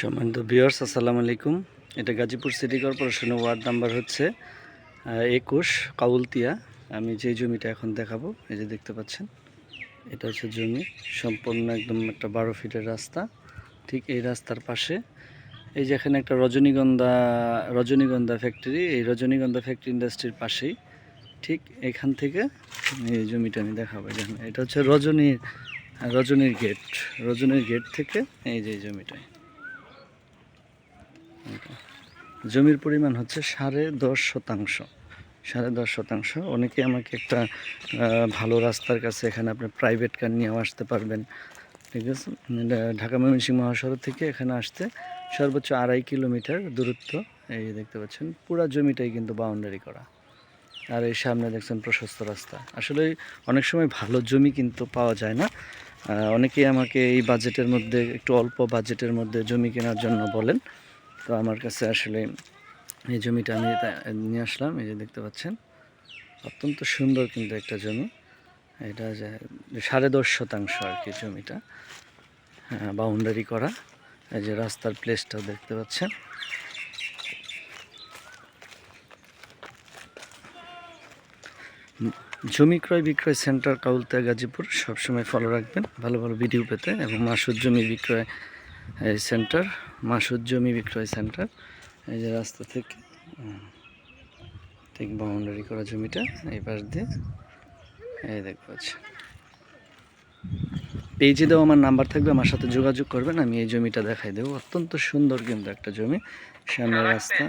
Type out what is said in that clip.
সম্মানিত ভিউয়ার্স, আসসালামু আলাইকুম। এটা গাজীপুর সিটি কর্পোরেশনের ওয়ার্ড নাম্বার হচ্ছে 21 কাউলতিয়া। আমি যে জমিটা এখন দেখাবো, এই যে দেখতে পাচ্ছেন, এটা হচ্ছে জমি। সম্পূর্ণ একদম একটা 12 ফিটের রাস্তা। ঠিক এই রাস্তার পাশে এই যে এখানে একটা রজনীগন্ধা ফ্যাক্টরি, এই রজনীগন্ধা ফ্যাক্টরি ইন্ডাস্ট্রির পাশেই ঠিক এখান থেকে এই জমিটা আমি দেখাবো। এটা হচ্ছে রজনীর গেট থেকে এই যে জমিটায় জমির পরিমাণ হচ্ছে 10.5 শতাংশ। অনেকে আমাকে একটা ভালো রাস্তার কাছে এখানে আপনি প্রাইভেট কার নিয়েও আসতে পারবেন, ঠিক আছে। ঢাকা ময়মনসিংহ মহাসড়ক থেকে এখানে আসতে সর্বোচ্চ 2.5 কিলোমিটার দূরত্ব। এই দেখতে পাচ্ছেন পুরা জমিটাই কিন্তু বাউন্ডারি করা, আর এই সামনে দেখছেন প্রশস্ত রাস্তা। আসলে অনেক সময় ভালো জমি কিন্তু পাওয়া যায় না। অনেকেই আমাকে এই বাজেটের মধ্যে, একটু অল্প বাজেটের মধ্যে জমি কেনার জন্য বলেন। তো আমার কাছে আসলে এই জমিটা আমি নিয়ে আসলাম। এই যে দেখতে পাচ্ছেন, অত্যন্ত সুন্দর কিন্তু একটা জমি। এটা যে 10.5 শতাংশ আর কি জমিটা, বাউন্ডারি করা। এই যে রাস্তার প্লেসটাও দেখতে পাচ্ছেন। জমি ক্রয় বিক্রয় সেন্টার কাউলতিয়া গাজীপুর, সবসময় ফলো রাখবেন ভালো ভালো ভিডিও পেতে। এবং মাসুদ জমি বিক্রয় সেন্টার। এই যে রাস্তা থেকে ঠিক বাউন্ডারি করা জমিটা, এই পাশ দিয়ে এই দেখতে পাচ্ছেন। পেজে দেওয়া আমার নাম্বার থাকবে, আমার সাথে যোগাযোগ করবেন, আমি এই জমিটা দেখাই দেবো। অত্যন্ত সুন্দর কিন্তু একটা জমি, সামনে রাস্তা।